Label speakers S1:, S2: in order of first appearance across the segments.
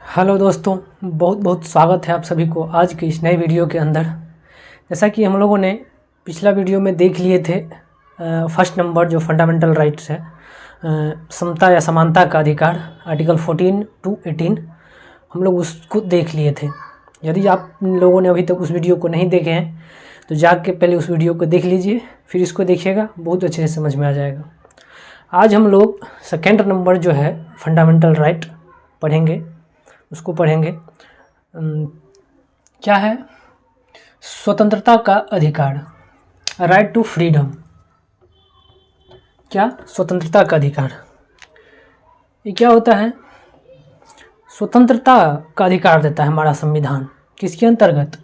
S1: Hello दोस्तों, बहुत बहुत स्वागत है आप सभी को आज की इस नई वीडियो के अंदर। जैसा कि हम लोगों ने पिछला वीडियो में देख लिए थे, फर्स्ट नंबर जो फंडामेंटल राइट्स है, समता या समानता का अधिकार, आर्टिकल 14 to 18 हम लोग उसको देख लिए थे। यदि आप लोगों ने अभी तक उस वीडियो को नहीं देखे हैं तो जाके पहले उस वीडियो को देख लीजिए, फिर इसको देखिएगा, बहुत अच्छे से समझ में आ जाएगा। आज हम लोग सेकेंड नंबर जो है फंडामेंटल राइट पढ़ेंगे, उसको पढ़ेंगे। क्या है? स्वतंत्रता का अधिकार, राइट टू फ्रीडम। क्या? स्वतंत्रता का अधिकार। ये क्या होता है? स्वतंत्रता का अधिकार देता है हमारा संविधान। किसके अंतर्गत?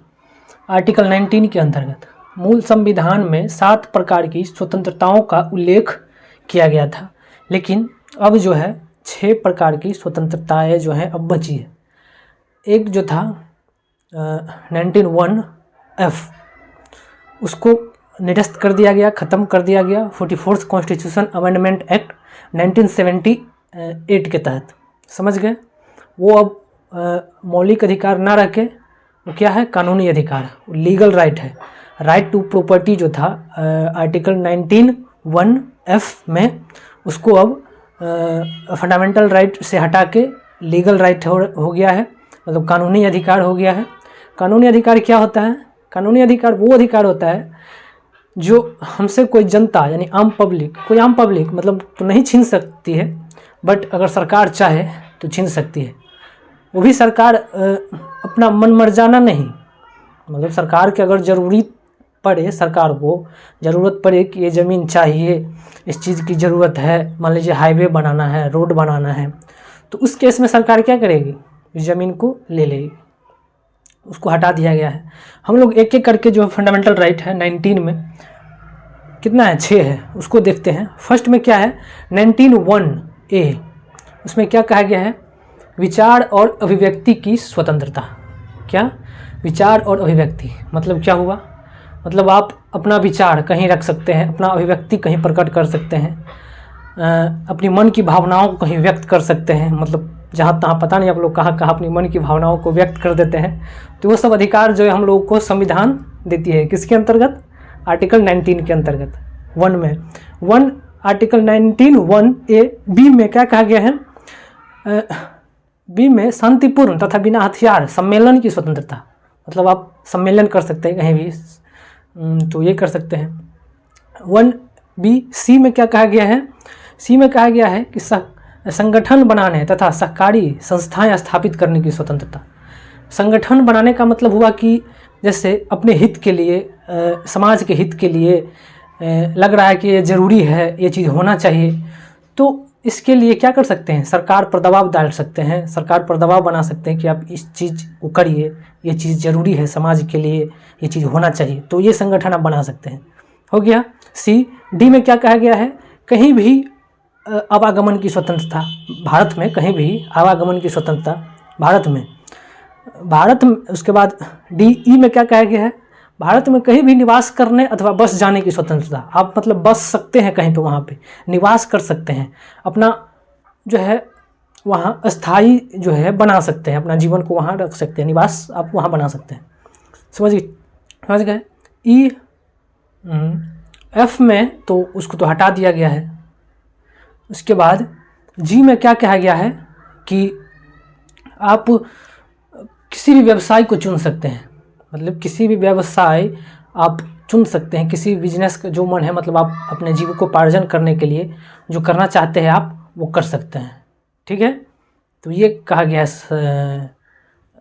S1: आर्टिकल 19 के अंतर्गत। मूल संविधान में 7 प्रकार की स्वतंत्रताओं का उल्लेख किया गया था, लेकिन अब जो है 6 प्रकार की स्वतंत्रताएं जो हैं अब बची है। एक जो था 19(1)(f), उसको निरस्त कर दिया गया, ख़त्म कर दिया गया 44th कॉन्स्टिट्यूशन अमेंडमेंट एक्ट 1978 के तहत। समझ गए? वो अब मौलिक अधिकार ना रखे, वो क्या है? कानूनी अधिकार, लीगल राइट है। राइट टू प्रॉपर्टी जो था आर्टिकल 19(1)(f) में, उसको अब फंडामेंटल राइट से हटा के लीगल राइट हो गया है, मतलब कानूनी अधिकार हो गया है। कानूनी अधिकार क्या होता है? कानूनी अधिकार वो अधिकार होता है जो हमसे कोई जनता यानी आम पब्लिक, कोई आम पब्लिक मतलब तो नहीं छीन सकती है, बट अगर सरकार चाहे तो छीन सकती है। वो भी सरकार अपना मन मर्जाना नहीं, मतलब सरकार के अगर ज़रूरी पड़े, सरकार को ज़रूरत पड़े कि ये ज़मीन चाहिए, इस चीज़ की ज़रूरत है, मान लीजिए हाईवे बनाना है, रोड बनाना है, तो उस केस में सरकार क्या करेगी? इस ज़मीन को ले लेगी। उसको हटा दिया गया है। हम लोग एक एक करके जो फंडामेंटल राइट है 19 में कितना है? 6 है, उसको देखते हैं। फर्स्ट में क्या है? 19(1)(a), उसमें क्या कहा गया है? विचार और अभिव्यक्ति की स्वतंत्रता। क्या? विचार और अभिव्यक्ति मतलब क्या हुआ? मतलब आप अपना विचार कहीं रख सकते हैं, अपना अभिव्यक्ति कहीं प्रकट कर सकते हैं, अपनी मन की भावनाओं को कहीं व्यक्त कर सकते हैं, मतलब जहाँ तहाँ पता नहीं आप लोग कहाँ कहाँ अपनी मन की भावनाओं को व्यक्त कर देते हैं। तो वो सब अधिकार जो है हम लोगों को संविधान देती है। किसके अंतर्गत? आर्टिकल 19 के अंतर्गत। 1 में 1 आर्टिकल 19(1)(a) बी में क्या कहा गया है? बी में शांतिपूर्ण तथा बिना हथियार सम्मेलन की स्वतंत्रता, मतलब आप सम्मेलन कर सकते हैं कहीं भी, तो ये कर सकते हैं। 1(b). सी में क्या कहा गया है? सी में कहा गया है कि संगठन बनाने तथा सहकारी संस्थाएं स्थापित करने की स्वतंत्रता। संगठन बनाने का मतलब हुआ कि जैसे अपने हित के लिए, समाज के हित के लिए लग रहा है कि ये ज़रूरी है, ये चीज़ होना चाहिए, तो इसके लिए क्या कर सकते हैं? सरकार पर दबाव डाल सकते हैं, सरकार पर दबाव बना सकते हैं कि आप इस चीज़ को करिए, ये चीज़ ज़रूरी है, समाज के लिए ये चीज़ होना चाहिए, तो ये संगठन आप बना सकते हैं। हो गया सी। डी में क्या कहा गया है? कहीं भी आवागमन की स्वतंत्रता, भारत में कहीं भी आवागमन की स्वतंत्रता भारत में। उसके बाद डी में क्या कहा गया है? भारत में कहीं भी निवास करने अथवा बस जाने की स्वतंत्रता। आप मतलब बस सकते हैं कहीं पे, वहाँ पे निवास कर सकते हैं, अपना जो है वहाँ अस्थाई जो है बना सकते हैं, अपना जीवन को वहाँ रख सकते हैं, निवास आप वहाँ बना सकते हैं। समझ गए? ई एफ में तो उसको तो हटा दिया गया है। उसके बाद जी में क्या कहा गया है कि आप किसी भी व्यवसाय को चुन सकते हैं, मतलब किसी भी व्यवसाय आप चुन सकते हैं, किसी बिजनेस का जो मन है, मतलब आप अपने जीविकोपार्जन करने के लिए जो करना चाहते हैं आप वो कर सकते हैं। ठीक है? तो ये कहा गया है,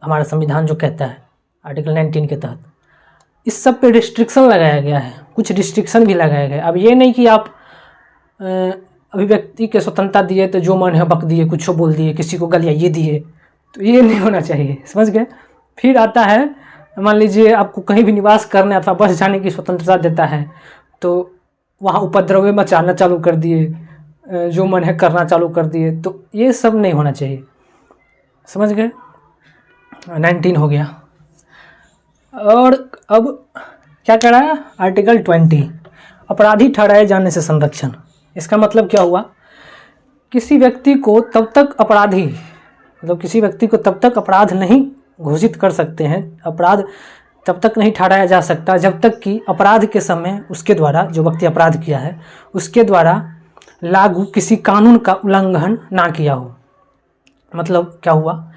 S1: हमारा संविधान जो कहता है आर्टिकल 19 के तहत। इस सब पे रिस्ट्रिक्शन लगाया गया है, कुछ रिस्ट्रिक्शन भी लगाया गया है। अब ये नहीं कि आप अभिव्यक्ति के स्वतंत्रता दिए तो जो मन है बक दिए, कुछ बोल दिए, किसी को गालियाँ ये दिए, तो ये नहीं होना चाहिए। समझ गए? फिर आता है, मान लीजिए आपको कहीं भी निवास करने अथवा बस जाने की स्वतंत्रता देता है, तो वहाँ उपद्रव मचाना चालू कर दिए, जो मन है करना चालू कर दिए, तो ये सब नहीं होना चाहिए। समझ गए? 19 हो गया। और अब क्या करा है? आर्टिकल 20, अपराधी ठहराए जाने से संरक्षण। इसका मतलब क्या हुआ? किसी व्यक्ति को तब तक अपराधी मतलब किसी व्यक्ति को तब तक अपराध नहीं घोषित कर सकते हैं, अपराध तब तक नहीं ठहराया जा सकता जब तक कि अपराध के समय उसके द्वारा, जो व्यक्ति अपराध किया है उसके द्वारा लागू किसी कानून का उल्लंघन ना किया हो। मतलब क्या हुआ,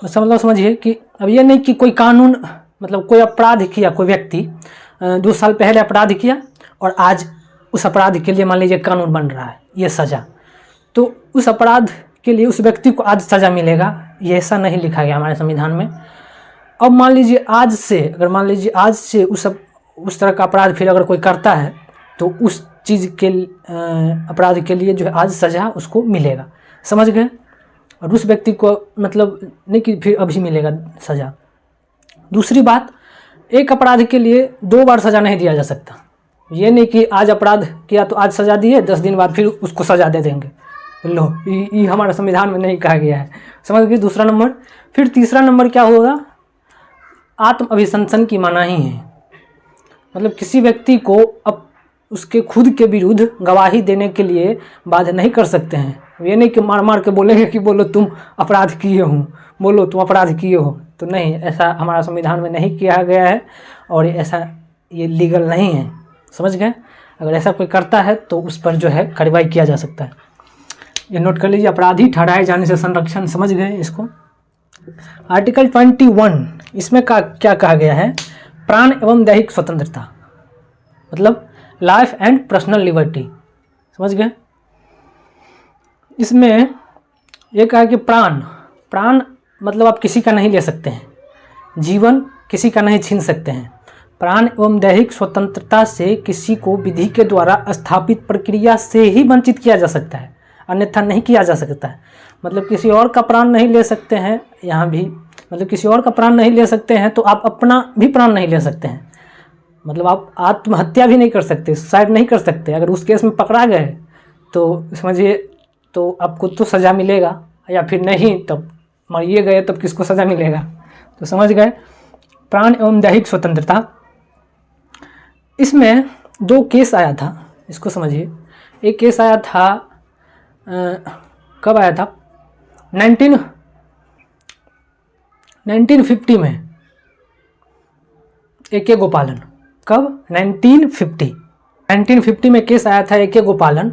S1: मतलब समझिए कि अब ये नहीं कि कोई कानून, मतलब कोई अपराध किया कोई व्यक्ति 2 साल पहले अपराध किया और आज उस अपराध के लिए मान लीजिए कानून बन रहा है ये सज़ा, तो उस अपराध के लिए उस व्यक्ति को आज सज़ा मिलेगा, ये ऐसा नहीं लिखा गया हमारे संविधान में। अब मान लीजिए आज से, अगर मान लीजिए आज से उस तरह का अपराध फिर अगर कोई करता है तो उस चीज़ के अपराध के लिए जो है आज सज़ा उसको मिलेगा, समझ गए। और उस व्यक्ति को मतलब नहीं कि फिर अभी मिलेगा सज़ा। दूसरी बात, एक अपराध के लिए 2 बार सज़ा नहीं दिया जा सकता। ये नहीं कि आज अपराध किया तो आज सज़ा दिए, 10 दिन बाद फिर उसको सज़ा दे देंगे, लो ये हमारे संविधान में नहीं कहा गया है, समझ गए। दूसरा नंबर। फिर तीसरा नंबर क्या होगा, आत्म अभिशंसन की मनाही है। मतलब किसी व्यक्ति को अब उसके खुद के विरुद्ध गवाही देने के लिए बाध्य नहीं कर सकते हैं। ये नहीं कि मार मार के बोलेंगे कि बोलो तुम अपराध किए हो, बोलो तुम अपराध किए हो, तो नहीं, ऐसा हमारा संविधान में नहीं किया गया है और ऐसा ये लीगल नहीं है, समझ गए। अगर ऐसा कोई करता है तो उस पर जो है कार्रवाई किया जा सकता है। ये नोट कर लीजिए, अपराधी ठहराए जाने से संरक्षण, समझ गए इसको। आर्टिकल 21 इसमें क्या कहा गया है, प्राण एवं दैहिक स्वतंत्रता, मतलब लाइफ एंड पर्सनल लिबर्टी, समझ गए। इसमें ये कहा कि प्राण मतलब आप किसी का नहीं ले सकते हैं, जीवन किसी का नहीं छीन सकते हैं। प्राण एवं दैहिक स्वतंत्रता से किसी को विधि के द्वारा स्थापित प्रक्रिया से ही वंचित किया जा सकता है, अन्यथा नहीं किया जा सकता है। मतलब किसी और का प्राण नहीं ले सकते हैं, यहाँ भी मतलब किसी और का प्राण नहीं ले सकते हैं तो आप अपना भी प्राण नहीं ले सकते हैं। मतलब आप आत्महत्या भी नहीं कर सकते, सुसाइड नहीं कर सकते। अगर उस केस में पकड़ा गए तो समझिए तो आपको तो सज़ा मिलेगा, या फिर नहीं तब मरिए गए तब किसको सज़ा मिलेगा, तो समझ गए। प्राण एवं दैहिक स्वतंत्रता, इसमें 2 केस आया था, इसको समझिए। एक केस आया था कब आया था, 1950 में, A.K. गोपालन। कब, 1950 में केस आया था A.K. गोपालन।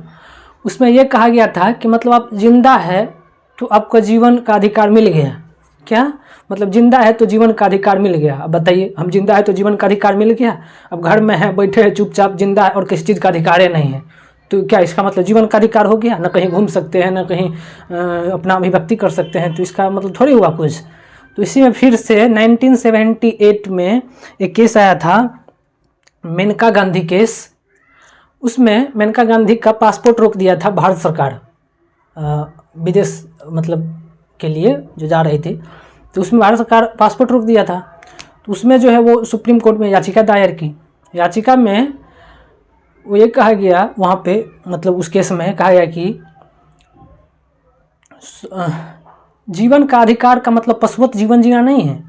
S1: उसमें यह कहा गया था कि मतलब आप जिंदा है तो आपका जीवन का अधिकार मिल गया। क्या मतलब, जिंदा है तो जीवन का अधिकार मिल गया। अब बताइए, हम जिंदा है तो जीवन का अधिकार मिल गया, अब घर में है बैठे हैं चुपचाप, जिंदा है और किसी चीज़ का अधिकार नहीं है, तो क्या इसका मतलब जीवन का अधिकार हो गया? ना कहीं घूम सकते हैं, ना कहीं अपना अभिव्यक्ति कर सकते हैं, तो इसका मतलब थोड़ी हुआ कुछ। तो इसी में फिर से 1978 में एक केस आया था, मेनका गांधी केस। उसमें मेनका गांधी का पासपोर्ट रोक दिया था भारत सरकार, विदेश मतलब के लिए जो जा रही थी, तो उसमें भारत सरकार पासपोर्ट रोक दिया था। तो उसमें जो है वो सुप्रीम कोर्ट में याचिका दायर की। याचिका में वो ये कहा गया, वहाँ पे मतलब उस केस में कहा गया कि जीवन का अधिकार का मतलब पशुवत जीवन जीना नहीं है।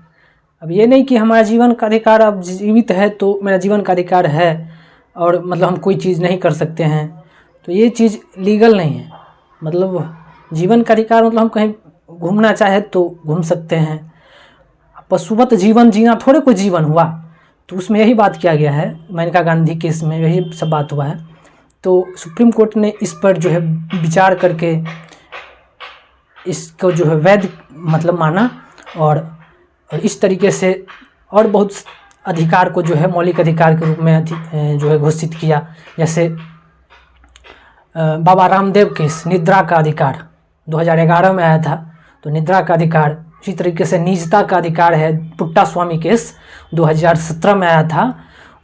S1: अब ये नहीं कि हमारा जीवन का अधिकार, अब जीवित है तो मेरा जीवन का अधिकार है और मतलब हम कोई चीज़ नहीं कर सकते हैं, तो ये चीज़ लीगल नहीं है। मतलब जीवन का अधिकार मतलब हम कहीं घूमना चाहे तो घूम सकते हैं, पशुवत जीवन जीना थोड़े कोई जीवन हुआ। तो उसमें यही बात किया गया है, मेनका गांधी केस में यही सब बात हुआ है। तो सुप्रीम कोर्ट ने इस पर जो है विचार करके इसको जो है वैध मतलब माना और इस तरीके से और बहुत अधिकार को जो है मौलिक अधिकार के रूप में जो है घोषित किया। जैसे बाबा रामदेव केस, निद्रा का अधिकार 2011 में आया था, तो निद्रा का अधिकार। इसी तरीके से निजता का अधिकार है, पुट्टा स्वामी केस 2017 में आया था।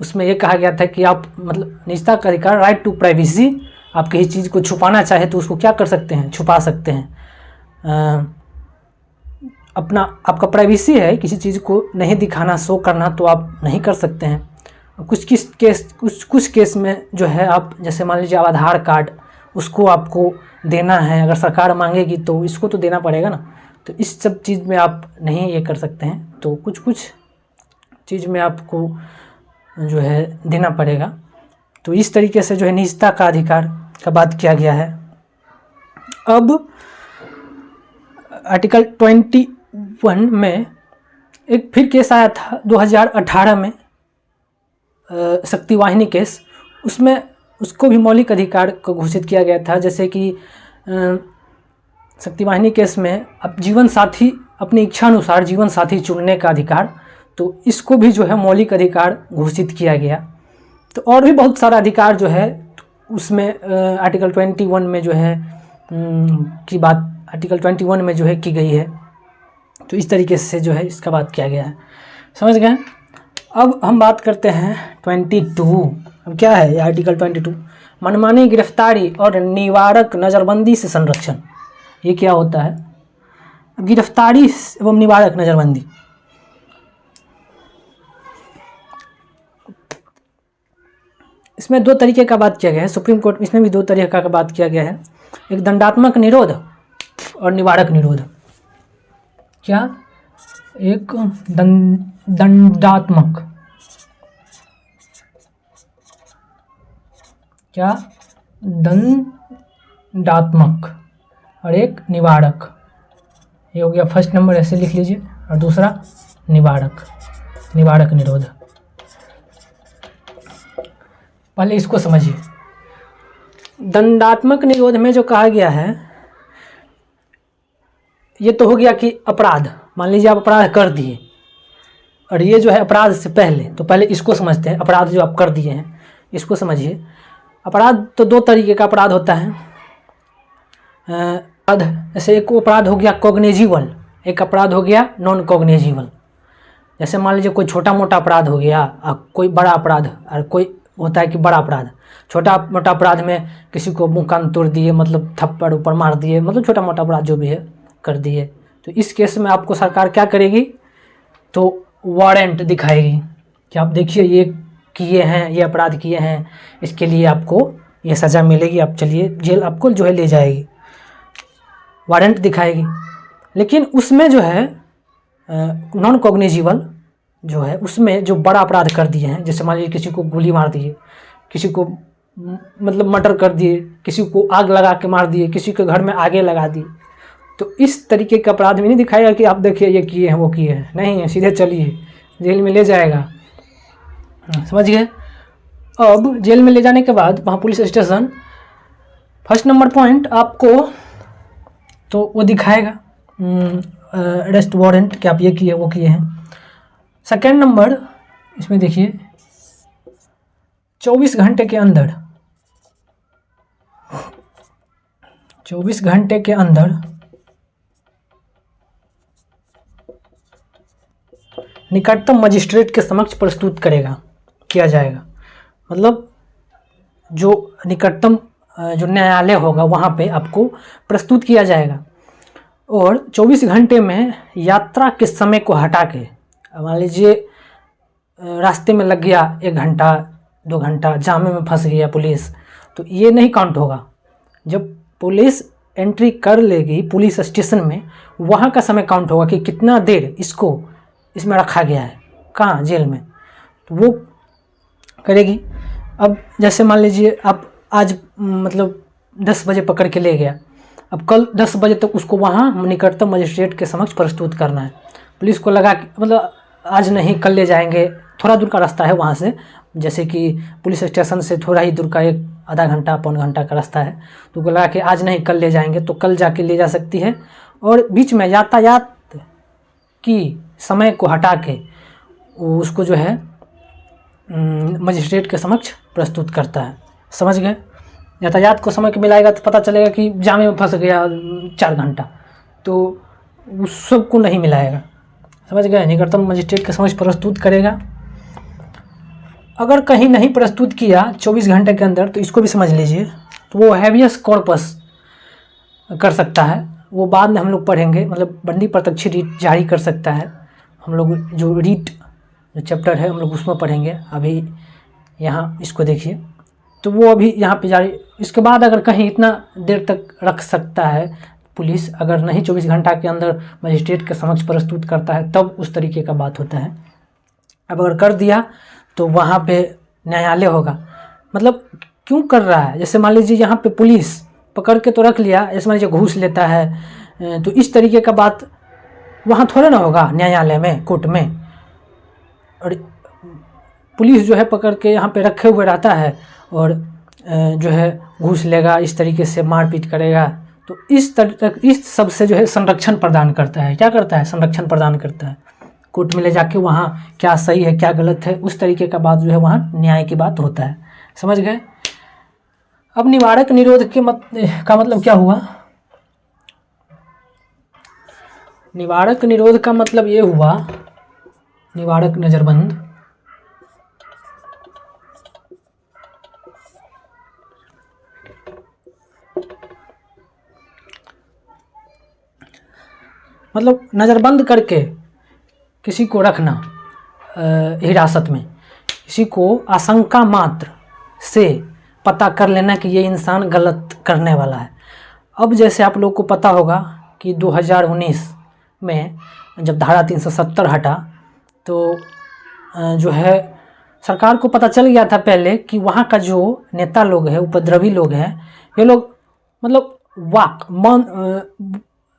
S1: उसमें यह कहा गया था कि आप मतलब निजता का अधिकार, राइट टू प्राइवेसी, आप किसी चीज़ को छुपाना चाहे तो उसको क्या कर सकते हैं, छुपा सकते हैं। अपना आपका प्राइवेसी है, किसी चीज़ को नहीं दिखाना, शो करना, तो आप नहीं कर सकते हैं। कुछ केस में जो है आप जैसे मान लीजिए आधार कार्ड, उसको आपको देना है, अगर सरकार मांगेगी तो इसको तो देना पड़ेगा ना, तो इस सब चीज़ में आप नहीं ये कर सकते हैं। तो कुछ चीज़ में आपको जो है देना पड़ेगा। तो इस तरीके से जो है निजता का अधिकार का बात किया गया है। अब आर्टिकल 21 में एक फिर केस आया था 2018 में, शक्ति वाहिनी केस। उसमें उसको भी मौलिक अधिकार को घोषित किया गया था। जैसे कि शक्ति वाहिनी केस में अब जीवन साथी अपनी इच्छा अनुसार जीवन साथी चुनने का अधिकार, तो इसको भी जो है मौलिक अधिकार घोषित किया गया। तो और भी बहुत सारा अधिकार जो है उसमें आर्टिकल 21 में जो है की बात आर्टिकल 21 में जो है की गई है। तो इस तरीके से जो है इसका बात किया गया है, समझ गए। अब हम बात करते हैं 22। अब क्या है ये आर्टिकल 22? मनमानी गिरफ्तारी और निवारक नज़रबंदी से संरक्षण। ये क्या होता है? गिरफ्तारी एवं निवारक नज़रबंदी, इसमें दो तरीके का बात किया गया है। सुप्रीम कोर्ट इसमें भी दो तरीके का बात किया गया है, एक दंडात्मक निरोध और निवारक निरोध। क्या? एक दंडात्मक, क्या? दंडात्मक और एक निवारक। ये हो गया फर्स्ट नंबर, ऐसे लिख लीजिए। और दूसरा निवारक, निवारक निरोध। पहले इसको समझिए। दंडात्मक निरोध में जो कहा गया है, ये तो हो गया कि अपराध, मान लीजिए आप अपराध कर दिए, और ये जो है अपराध से पहले, तो पहले इसको समझते हैं। अपराध जो आप कर दिए हैं इसको समझिए। अपराध तो दो तरीके का अपराध होता है। जैसे एक अपराध हो गया कॉग्निजिबल, एक अपराध हो गया नॉन कॉग्निजिबल। जैसे मान लीजिए कोई छोटा मोटा अपराध हो गया और कोई बड़ा अपराध, और कोई होता है कि बड़ा अपराध। छोटा मोटा अपराध में किसी को मुंह कान तोड़ दिए, मतलब थप्पड़ ऊपर मार दिए, मतलब छोटा मोटा अपराध जो भी है कर दिए। तो इस केस में आपको सरकार क्या करेगी? तो वारंट दिखाएगी कि आप देखिए ये किए हैं, ये अपराध किए हैं, इसके लिए आपको ये सज़ा मिलेगी, आप चलिए जेल, आपको जो है ले जाएगी, वारंट दिखाएगी। लेकिन उसमें जो है नॉन कॉग्निजिबल जो है, उसमें जो बड़ा अपराध कर दिए हैं, जैसे मान लीजिए किसी को गोली मार दिए, किसी को मतलब मर्डर कर दिए, किसी को आग लगा के मार दिए, किसी के घर में आगे लगा दिए, तो इस तरीके का अपराध में नहीं दिखाएगा कि आप देखिए ये किए हैं वो किए हैं, नहीं, सीधे चलिए जेल में ले जाएगा, समझ गए। अब जेल में ले जाने के बाद वहाँ police station, first number point आपको तो वो दिखाएगा अरेस्ट वारंट कि आप ये किए वो किए हैं। सेकेंड नंबर इसमें देखिए 24 घंटे के अंदर, 24 घंटे के अंदर निकटतम मजिस्ट्रेट के समक्ष प्रस्तुत करेगा, किया जाएगा। मतलब जो निकटतम जो न्यायालय होगा वहाँ पे आपको प्रस्तुत किया जाएगा। और 24 घंटे में यात्रा के समय को हटा के, मान लीजिए रास्ते में लग गया 1 घंटा 2 घंटा, जामे में फंस गया पुलिस, तो ये नहीं काउंट होगा। जब पुलिस एंट्री कर लेगी पुलिस स्टेशन में, वहाँ का समय काउंट होगा कि कितना देर इसको इसमें रखा गया है, कहाँ, जेल में, तो वो करेगी। अब जैसे मान लीजिए आप आज मतलब 10 बजे पकड़ के ले गया, अब कल 10 बजे तक उसको वहाँ निकटतम मजिस्ट्रेट के समक्ष प्रस्तुत करना है। पुलिस को लगा कि मतलब आज नहीं कल ले जाएंगे, थोड़ा दूर का रास्ता है वहाँ से, जैसे कि पुलिस स्टेशन से थोड़ा ही दूर का, एक आधा घंटा पौन घंटा का रास्ता है, तो उसको लगा कि आज नहीं कल ले जाएंगे, तो कल जाके ले जा सकती है। और बीच में यातायात की समय को हटा के उसको जो है मजिस्ट्रेट के समक्ष प्रस्तुत करता है, समझ गए। यातायात को समय मिलाएगा तो पता चलेगा कि जामे में फंस गया 4 घंटा, तो उस सबको नहीं मिलाएगा, समझ गए। निकटतम मजिस्ट्रेट के समक्ष प्रस्तुत करेगा। अगर कहीं नहीं प्रस्तुत किया 24 घंटे के अंदर, तो इसको भी समझ लीजिए, तो वो हैबियस कॉर्पस कर सकता है। वो बाद में हम लोग पढ़ेंगे, मतलब बंदी प्रत्यक्ष रीट जारी कर सकता है। हम लोग जो रीट जो चैप्टर है हम लोग उसमें पढ़ेंगे। अभी यहाँ इसको देखिए, तो वो अभी यहाँ पे जारी। इसके बाद अगर कहीं इतना देर तक रख सकता है पुलिस, अगर नहीं 24 घंटा के अंदर मजिस्ट्रेट के समक्ष प्रस्तुत करता है, तब उस तरीके का बात होता है। अब अगर कर दिया तो वहाँ पे न्यायालय होगा। मतलब क्यों कर रहा है, जैसे मान लीजिए यहाँ पे पुलिस पकड़ के तो रख लिया, जैसे मान लीजिए घूस लेता है तो इस तरीके का बात वहाँ थोड़ा ना होगा, न्यायालय में, कोर्ट में। और पुलिस जो है पकड़ के यहाँ पे रखे हुए रहता है और जो है घूस लेगा, इस तरीके से मारपीट करेगा। तो इस सब से जो है संरक्षण प्रदान करता है। क्या करता है? संरक्षण प्रदान करता है। कोर्ट में ले जाके वहाँ क्या सही है क्या गलत है उस तरीके का बात जो है वहाँ न्याय की बात होता है। समझ गए? अब निवारक निरोध के का मतलब क्या हुआ? निवारक निरोध का मतलब ये हुआ, निवारक नज़रबंद, मतलब नज़रबंद करके किसी को रखना हिरासत में, किसी को आशंका मात्र से पता कर लेना कि ये इंसान गलत करने वाला है। अब जैसे आप लोग को पता होगा कि 2019 में जब धारा 370 हटा तो जो है सरकार को पता चल गया था पहले कि वहाँ का जो नेता लोग हैं, उपद्रवी लोग हैं, ये लोग मतलब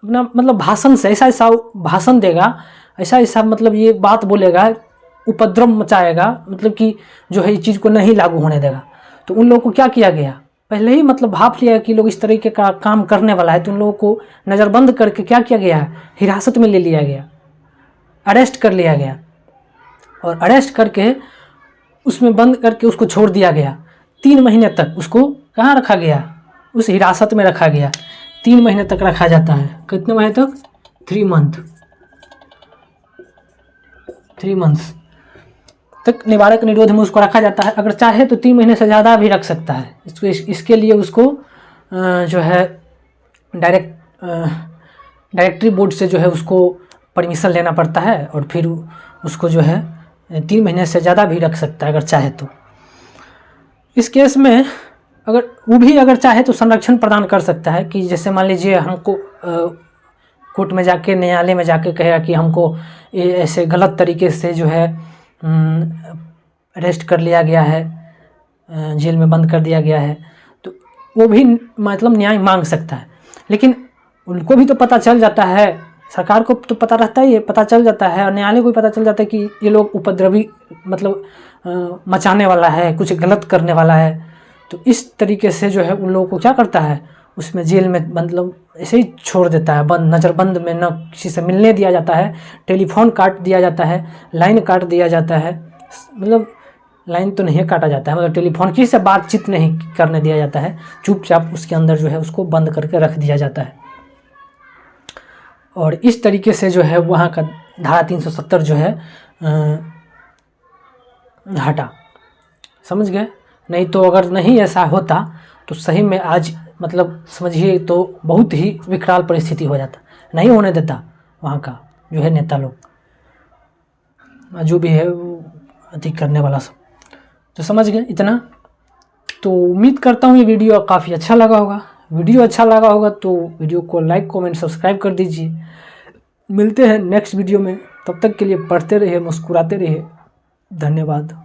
S1: मतलब भाषण से ऐसा भाषण देगा, ऐसा मतलब ये बात बोलेगा, उपद्रव मचाएगा, मतलब कि जो है इस चीज़ को नहीं लागू होने देगा। तो उन लोगों को क्या किया गया, पहले ही मतलब भाप लिया कि लोग इस तरीके का काम करने वाला है, तो उन लोगों को नज़रबंद करके क्या किया गया, हिरासत में ले लिया गया, अरेस्ट कर लिया गया। और अरेस्ट करके उसमें बंद करके उसको छोड़ दिया गया। 3 महीने तक उसको कहाँ रखा गया? उस हिरासत में रखा गया। 3 महीने तक रखा जाता है। कितने महीने तक? 3 मंथ्स तक निवारक निरोध में उसको रखा जाता है। अगर चाहे तो 3 महीने से ज़्यादा भी रख सकता है। इसके लिए उसको जो है डायरेक्टरी बोर्ड से जो है उसको परमिशन लेना पड़ता है और फिर उसको जो है 3 महीने से ज़्यादा भी रख सकता है अगर चाहे तो। इस केस में अगर वो भी अगर चाहे तो संरक्षण प्रदान कर सकता है कि जैसे मान लीजिए हमको कोर्ट में जाके, न्यायालय में जाके कहेगा कि हमको ये ऐसे गलत तरीके से जो है अरेस्ट कर लिया गया है, जेल में बंद कर दिया गया है, तो वो भी मतलब न्याय मांग सकता है। लेकिन उनको भी तो पता चल जाता है, सरकार को तो पता रहता है, ये पता चल जाता है, और न्यायालय को भी पता चल जाता है कि ये लोग उपद्रवी मतलब मचाने वाला है, कुछ गलत करने वाला है। तो इस तरीके से जो है उन लोगों को क्या करता है, उसमें जेल में मतलब ऐसे ही छोड़ देता है, बंद, नज़रबंद में। न किसी से मिलने दिया जाता है, टेलीफोन काट दिया जाता है, लाइन काट दिया जाता है, मतलब लाइन तो नहीं काटा जाता है, मतलब टेलीफोन किसी से बातचीत नहीं करने दिया जाता है, चुपचाप उसके अंदर जो है उसको बंद करके रख दिया जाता है। और इस तरीके से जो है वहाँ का धारा 370 जो है हटा। समझ गए? नहीं तो अगर नहीं ऐसा होता तो सही में आज मतलब समझिए तो बहुत ही विकराल परिस्थिति हो जाता, नहीं होने देता वहाँ का जो है नेता लोग, जो भी है अधिक करने वाला सब। तो समझ गए इतना। तो उम्मीद करता हूँ ये वीडियो काफ़ी अच्छा लगा होगा। वीडियो अच्छा लगा होगा तो वीडियो को लाइक, कमेंट, सब्सक्राइब कर दीजिए। मिलते हैं नेक्स्ट वीडियो में, तब तक के लिए पढ़ते रहिए, मुस्कुराते रहिए। धन्यवाद।